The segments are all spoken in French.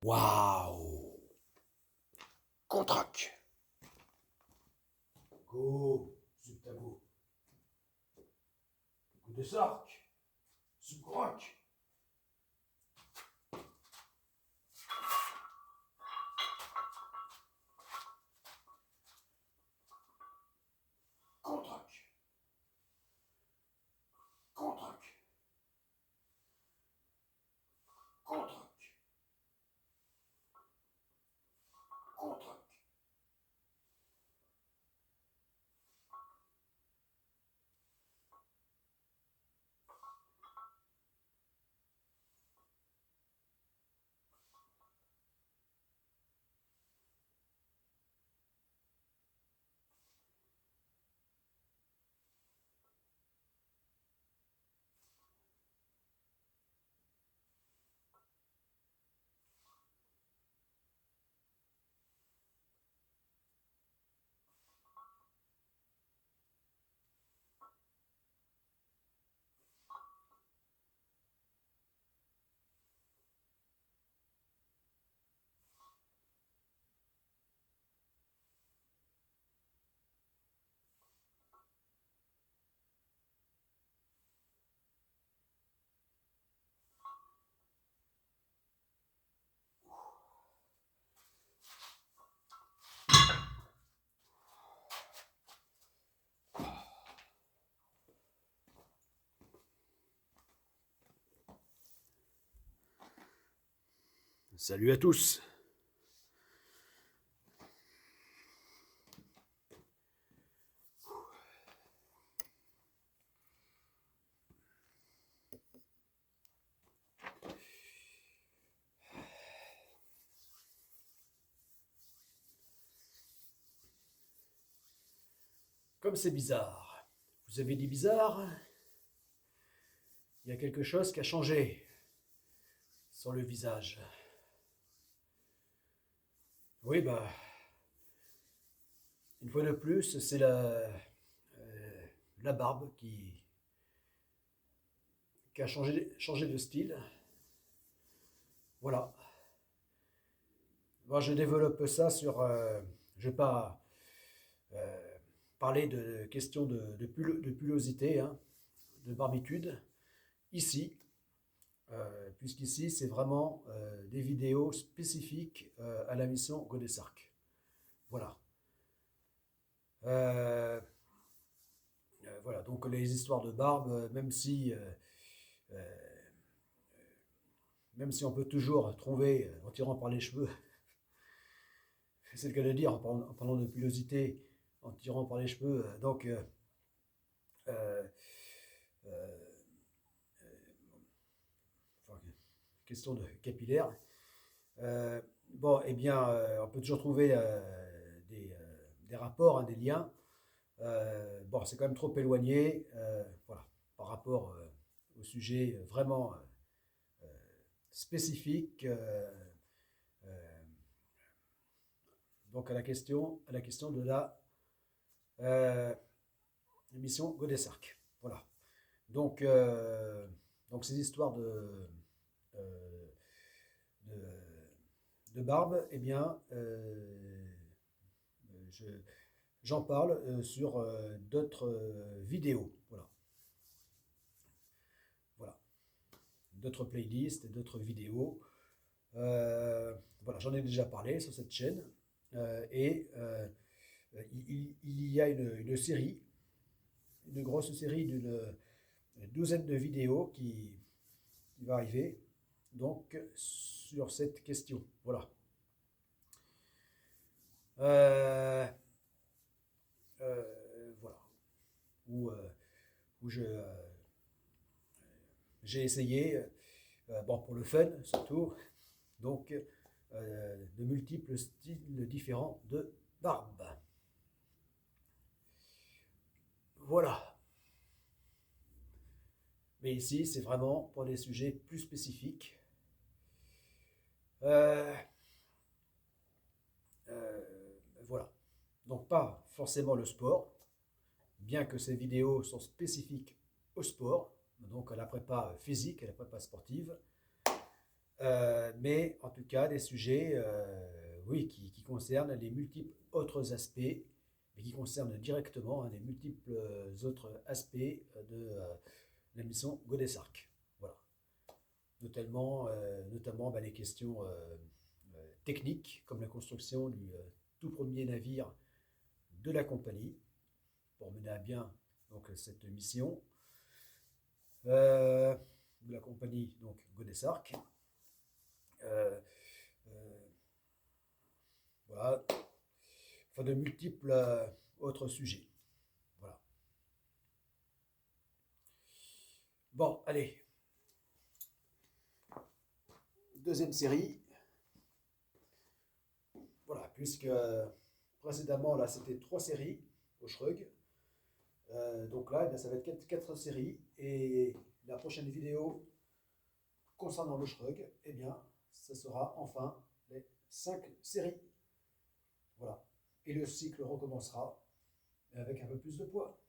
Waouh! Contrac! Go! Subtago! Coup de sarc! Subcroc! Contrac! Contrac! Contrac! Contrac! Salut à tous. Comme c'est bizarre. Vous avez dit bizarre? Il y a quelque chose qui a changé sur le visage. Oui, bah, une fois de plus, c'est la barbe qui a changé de style. Voilà. Moi, je développe ça sur. Je ne vais pas euh, parler de questions de pilosité, hein, de barbitude, ici, puisqu'ici, c'est vraiment des vidéos spécifiques à la mission Godesarc. Voilà. Euh, voilà, donc les histoires de barbe, même si on peut toujours trouver, en tirant par les cheveux, c'est le cas de dire, en parlant de pilosité, en tirant par les cheveux, euh, euh, enfin, question de capillaire. Bon, eh bien, on peut toujours trouver des rapports, hein, des liens. Bon, c'est quand même trop éloigné, voilà, par rapport au sujet vraiment spécifique. Euh, donc à la question de la euh, mission Godesarc. Voilà. Donc, euh, donc ces histoires euh, de, de barbe, eh bien, je, j'en parle sur d'autres vidéos. Voilà. Voilà. D'autres playlists et d'autres vidéos. Voilà, j'en ai déjà parlé sur cette chaîne. Il y a une série, une grosse série d'une douzaine de vidéos qui va arriver donc sur cette question. Voilà. Euh, voilà. Où, où j'ai essayé, bon, pour le fun surtout, donc de multiples styles différents de barbe. Voilà. Mais ici, c'est vraiment pour des sujets plus spécifiques. Euh, euh, voilà. Donc pas forcément le sport, bien que ces vidéos sont spécifiques au sport, donc à la prépa physique, à la prépa sportive. Mais en tout cas, des sujets, oui, qui concernent les multiples autres aspects, mais qui concernent directement, hein, les multiples autres aspects de la mission Godessark. Voilà. Notamment bah, les questions techniques, comme la construction du tout premier navire de la compagnie, pour mener à bien donc, cette mission de la compagnie donc Godessark. Euh, euh, voilà, enfin de multiples autres sujets. Voilà. Bon, allez, deuxième série. Voilà, puisque précédemment, là, c'était 3 séries au Shrug. Donc là, eh bien, ça va être 4 séries. Et la prochaine vidéo concernant le Shrug, eh bien, ça sera enfin les 5 séries. Voilà. Et le cycle recommencera, mais avec un peu plus de poids.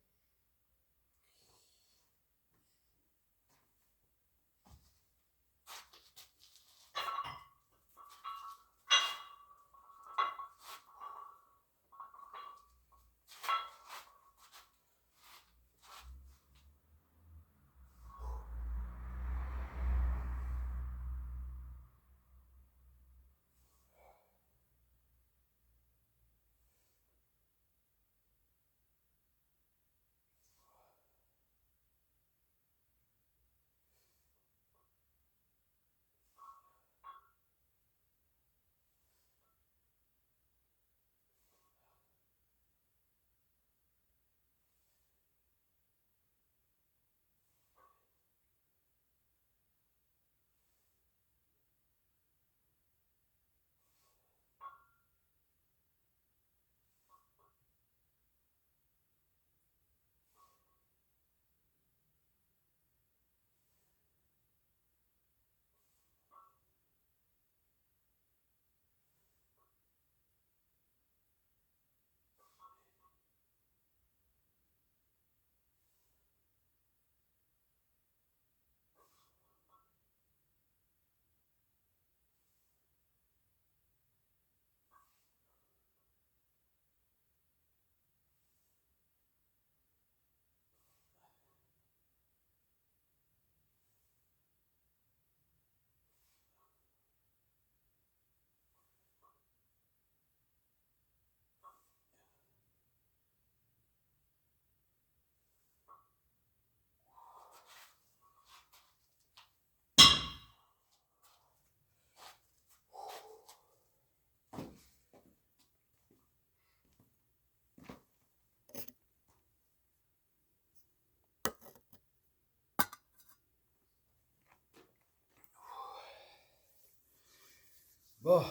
Bon,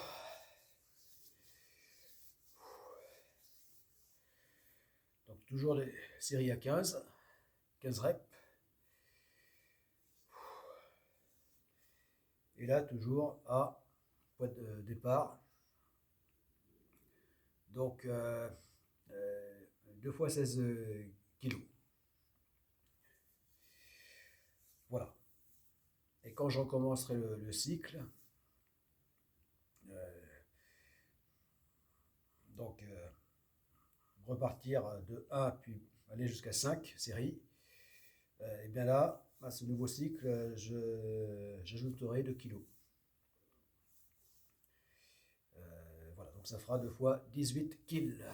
donc toujours des séries à 15 reps. Et là, toujours à poids de départ. Donc, 2 fois 16 kilos. Voilà. Et quand je recommencerai le cycle, euh, donc repartir de 1 puis aller jusqu'à 5 séries, et bien là, à ce nouveau cycle, j'ajouterai 2 kilos. Voilà, donc ça fera 2 fois 18 kills.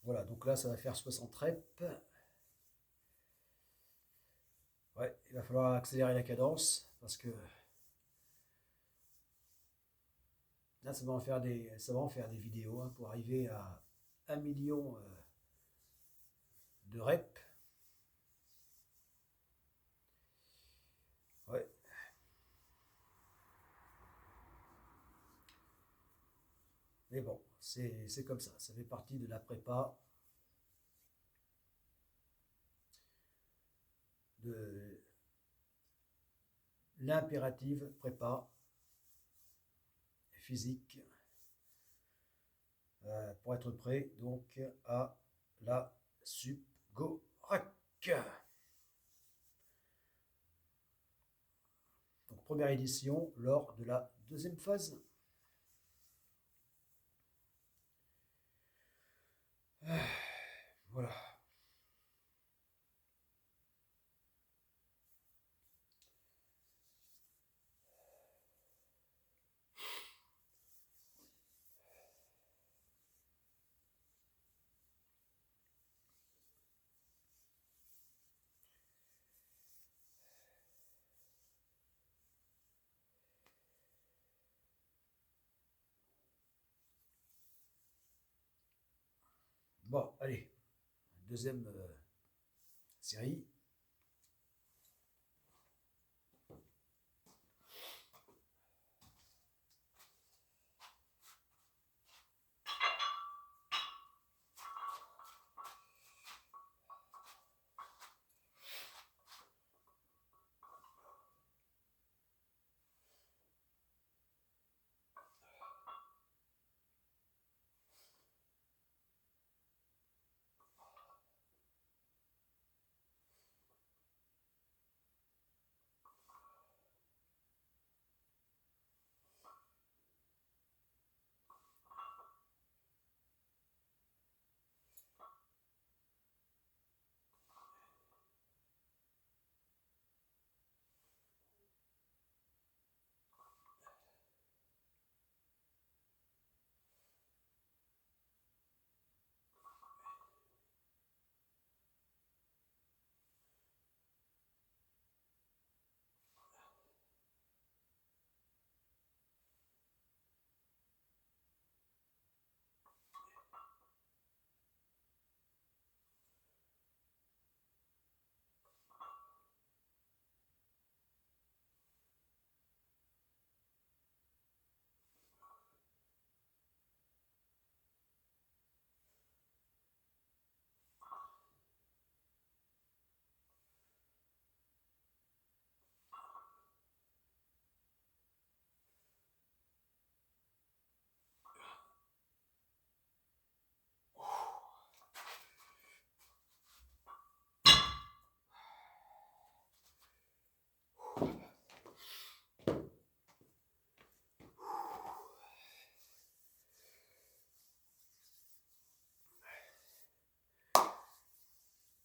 Voilà, donc là, ça va faire 60 reps. Ouais, il va falloir accélérer la cadence parce que là, ça va en faire des vidéos hein, pour arriver à 1 million de reps. Ouais. Mais bon, c'est comme ça fait partie de la prépa, de l'impérative prépa physique pour être prêt donc à la Subgorak. Donc première édition lors de la deuxième phase. Voilà. Bon, allez, deuxième série.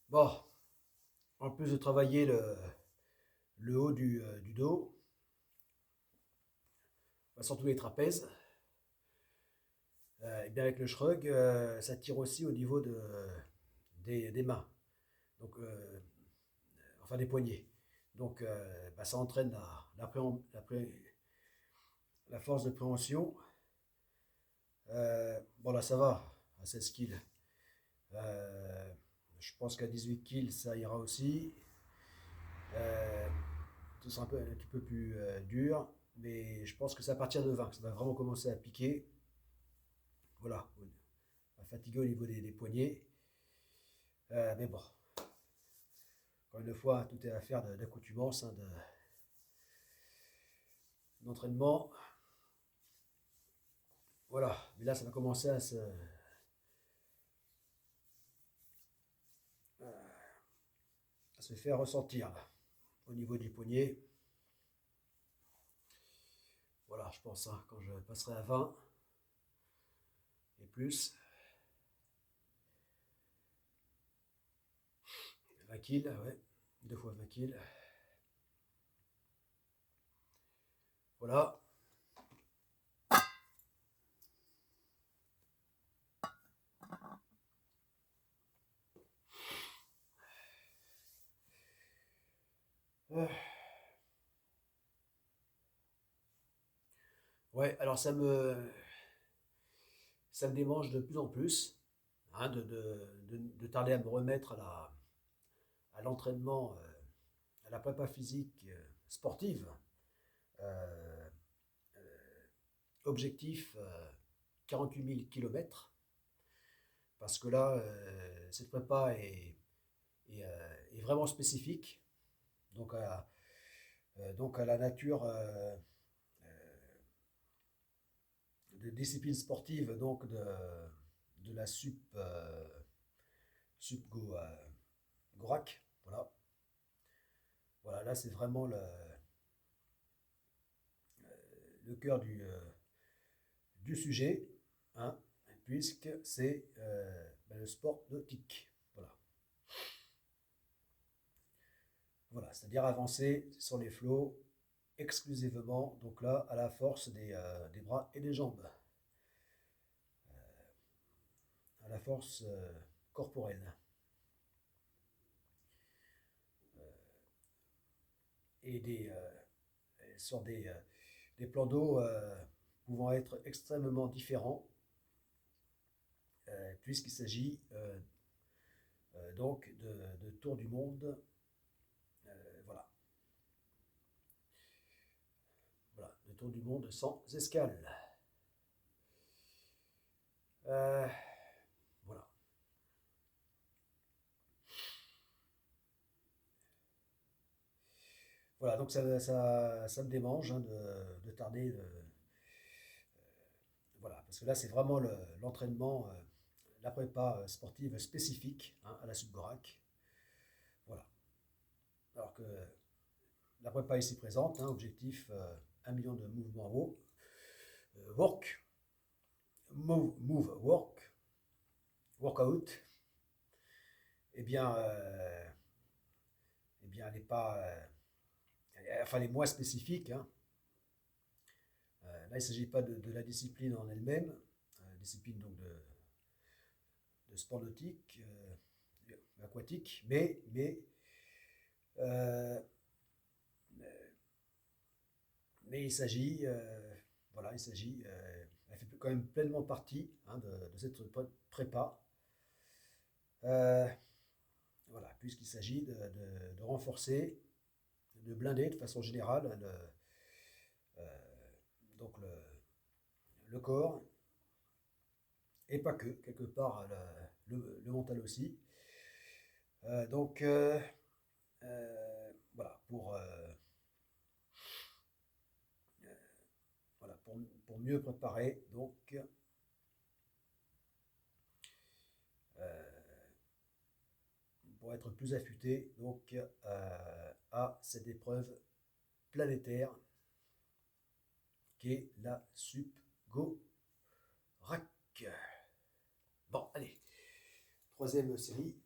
Bon, en plus de travailler le haut du dos, surtout les trapèzes, et bien avec le shrug, ça tire aussi au niveau des mains, donc, enfin des poignets. Donc ça entraîne la force de préhension. Bon là ça va, à 16 kills. Je pense qu'à 18 kills ça ira aussi. Ce sera un petit peu plus dur, mais je pense que c'est à partir de 20 que ça va vraiment commencer à piquer. Voilà, à fatiguer au niveau des poignets. Mais bon, encore une fois, tout est affaire d'accoutumance, hein, d'entraînement. Voilà, mais là ça va commencer à se faire ressentir là, au niveau du poignet. Voilà, je pense, hein, quand je passerai à 20 et plus, 20 kills, ouais, 2 fois 20 kills. Voilà. Ouais, alors ça me démange de plus en plus, hein, de tarder à me remettre à l'entraînement, à la prépa physique sportive. Euh, Objectif 48 000 km, parce que là, cette prépa est vraiment spécifique, donc donc à la nature de discipline sportive, donc de la Gorak. Voilà. Voilà, là c'est vraiment le cœur du sujet, hein, puisque c'est le sport nautique. Voilà. Voilà, c'est-à-dire avancer sur les flots exclusivement, donc là, à la force des bras et des jambes, à la force corporelle. Et sur des plans d'eau pouvant être extrêmement différents, puisqu'il s'agit donc de tour du monde. Voilà. Voilà, le tour du monde sans escale. Voilà. Voilà, donc ça me démange, hein, de tarder. Voilà, parce que là, c'est vraiment l'entraînement, la prépa sportive spécifique, hein, à la Subgorak. Voilà. Alors que la prépa ici présente, hein, objectif 1 million de mouvements en haut. Workout, eh bien, elle n'est pas, enfin, elle est moins spécifique, hein. Là, il ne s'agit pas de la discipline en elle-même, discipline donc de sport nautique, aquatique, euh, mais il s'agit, voilà, elle fait quand même pleinement partie, hein, de cette prépa. Euh, voilà, puisqu'il s'agit de renforcer, de blinder de façon générale euh, donc le corps, et pas que, quelque part le mental aussi. Donc voilà, voilà, pour mieux préparer donc pour être plus affûté donc à cette épreuve planétaire qui est la Subgorak. Bon, allez, troisième série.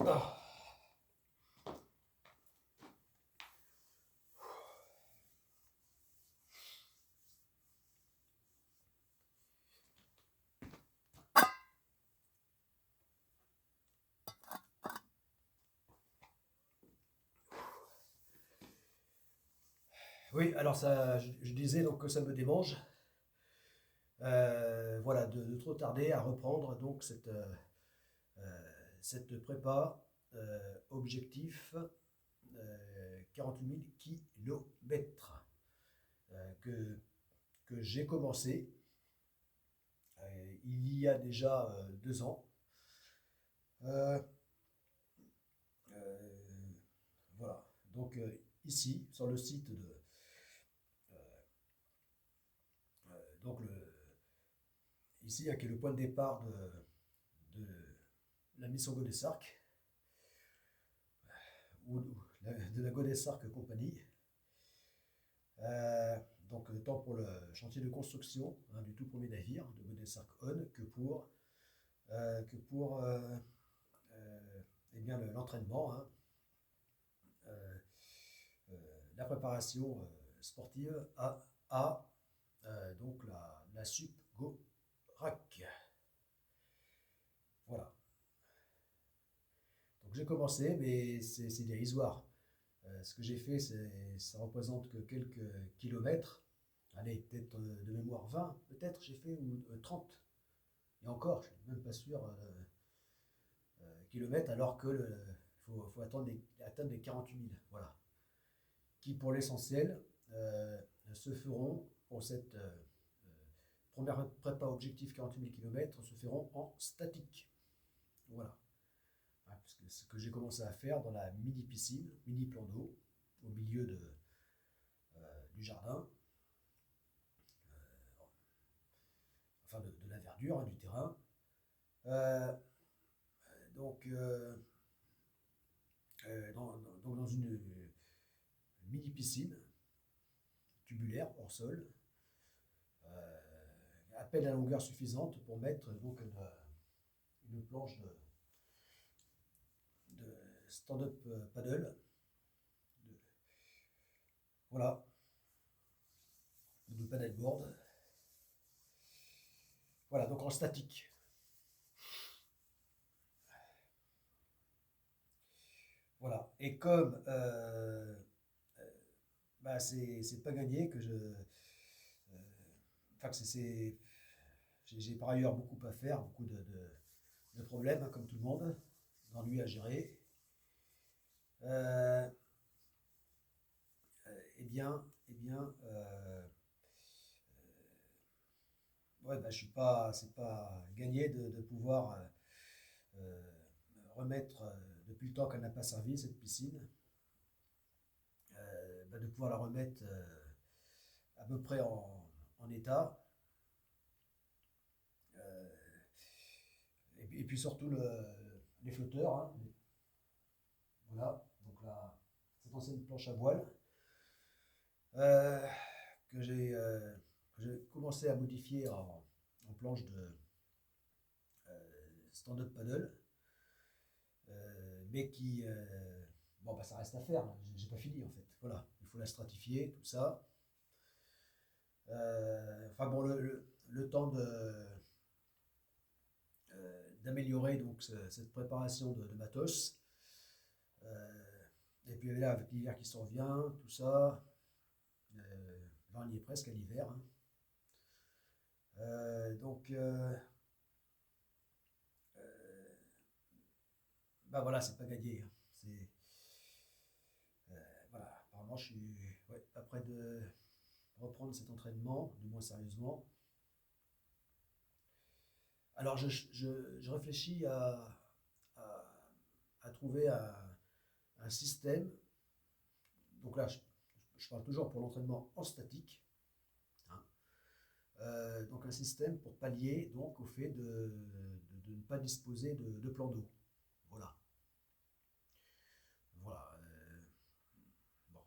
Ah. Oui, alors ça, je disais donc que ça me démange, voilà, de trop tarder à reprendre donc cette prépa objectif 48 000 kilomètres que j'ai commencé il y a déjà 2 ans. Euh, voilà, donc ici, sur le site de... donc ici, qui est le point de départ de la mission Godessark, ou de la Godessark Compagnie. Donc tant pour le chantier de construction du tout premier navire de Godessark On que pour eh bien l'entraînement, la préparation sportive à donc la SUP Go RAC. Voilà. Donc j'ai commencé, mais c'est dérisoire. Ce que j'ai fait, ça représente que quelques kilomètres. Allez, peut-être de mémoire 20, peut-être j'ai fait, ou 30. Et encore, je ne suis même pas sûr, kilomètres, alors que faut atteindre les 48 000. Voilà. Qui, pour l'essentiel, se feront, pour cette première prépa objectif 48 000 km, se feront en statique. Voilà. Parce que ce que j'ai commencé à faire dans la mini-piscine, mini-plan d'eau, au milieu du jardin, enfin de la verdure, du terrain. Donc dans une mini-piscine tubulaire hors sol, à peine la longueur suffisante pour mettre donc une planche de stand-up paddle, voilà, de paddleboard. Voilà, donc en statique. Voilà, et comme bah, c'est pas gagné que enfin que j'ai par ailleurs beaucoup à faire, beaucoup de problèmes, comme tout le monde, d'ennuis à gérer. Euh, ouais, bah, c'est pas gagné de pouvoir euh, remettre, depuis le temps qu'elle n'a pas servi cette piscine, bah, de pouvoir la remettre à peu près en état. Euh, et puis surtout les flotteurs, hein. Voilà, donc là, cette ancienne planche à voile euh, que j'ai commencé à modifier en planche de stand-up paddle, mais qui, bon, bah, ça reste à faire, hein. J'ai pas fini en fait. Voilà, il faut la stratifier, tout ça. Enfin bon, le temps d'améliorer donc cette préparation de matos. Et puis là, avec l'hiver qui s'en vient, tout ça, là on y est presque à l'hiver, hein. Donc, bah voilà, c'est pas gagné, hein. Voilà, apparemment, je suis pas prêt de reprendre cet entraînement, du moins sérieusement. Alors, je réfléchis à, à trouver un système. Donc là, je parle toujours pour l'entraînement en statique, hein. Donc un système pour pallier donc au fait de ne pas disposer de plan d'eau. Voilà. Voilà. Bon.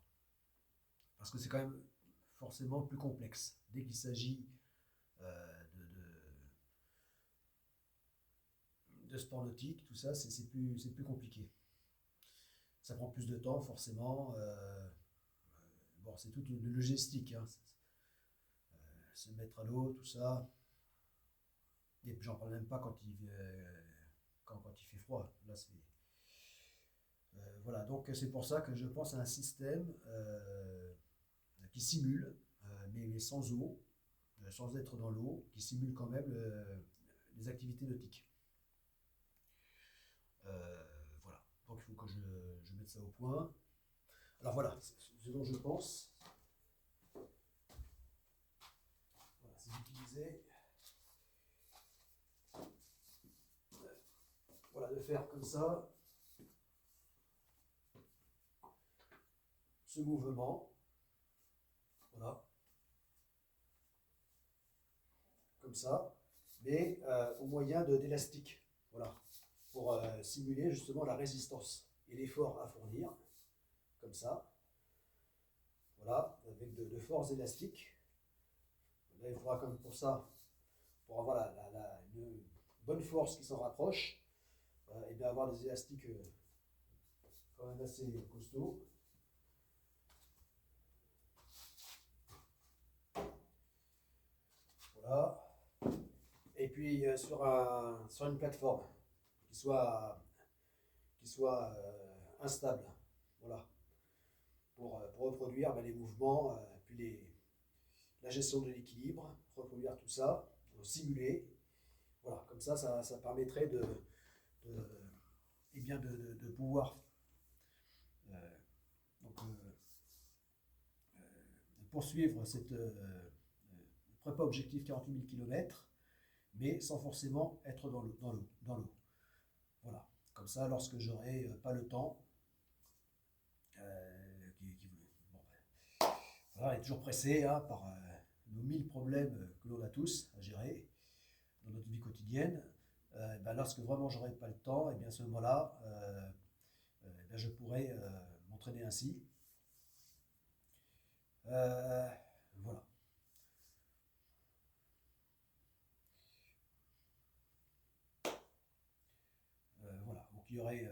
Parce que c'est quand même forcément plus complexe. Dès qu'il s'agit de sport nautique, tout ça, c'est plus compliqué. Ça prend plus de temps, forcément. Bon, c'est toute une logistique, hein. Se mettre à l'eau, tout ça. Et puis j'en parle même pas quand il fait froid. Là, voilà, donc c'est pour ça que je pense à un système qui simule, mais sans eau, sans être dans l'eau, qui simule quand même les activités nautiques. Voilà. crois qu'il faut que je mette ça au point. Alors voilà, ce dont je pense. Voilà, c'est d'utiliser. Voilà, de faire comme ça. Ce mouvement. Voilà. Comme ça. Mais au moyen d'élastiques. Voilà. Pour simuler justement la résistance et l'effort à fournir. Comme ça. Voilà, avec de forts élastiques. Là, il faudra comme pour ça, pour avoir une bonne force qui s'en rapproche, et bien avoir des élastiques quand même assez costauds. Voilà. Et puis sur une plateforme qui soit instable. Voilà. Pour reproduire les mouvements, puis la gestion de l'équilibre, reproduire tout ça, simuler. Voilà, comme ça permettrait eh bien de pouvoir donc, poursuivre cette prépa objectif 48 000 km, mais sans forcément être dans l'eau. Voilà, comme ça, lorsque j'aurai pas le temps, bon, voilà, est toujours pressé par nos 1000 problèmes que l'on a tous à gérer dans notre vie quotidienne. Lorsque vraiment j'aurai pas le temps, et bien à ce moment-là, je pourrai m'entraîner ainsi. Voilà. Voilà. Donc il y aurait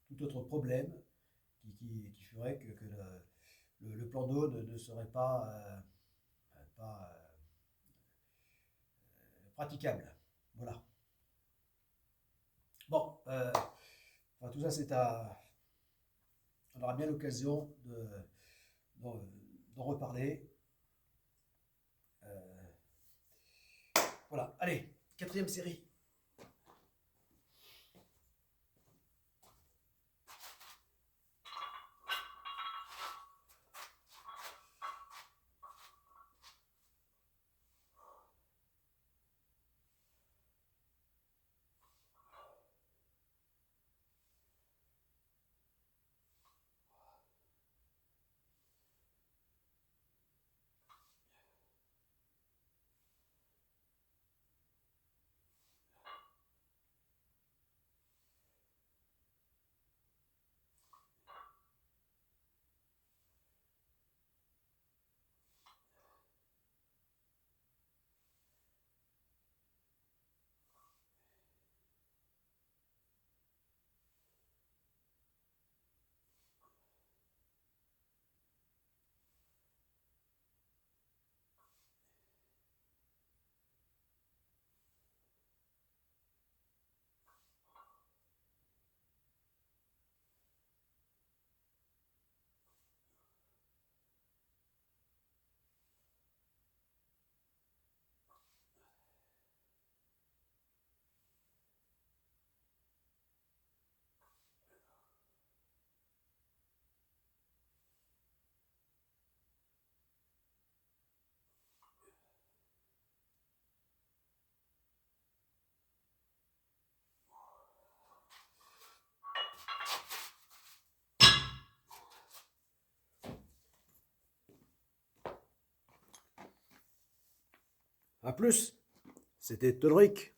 tout autre problème qui ferait que le plan d'eau ne serait pas praticable. Voilà. Bon, enfin, tout ça on aura bien l'occasion d'en reparler. Voilà, allez, 4e série. A plus, c'était Todrick.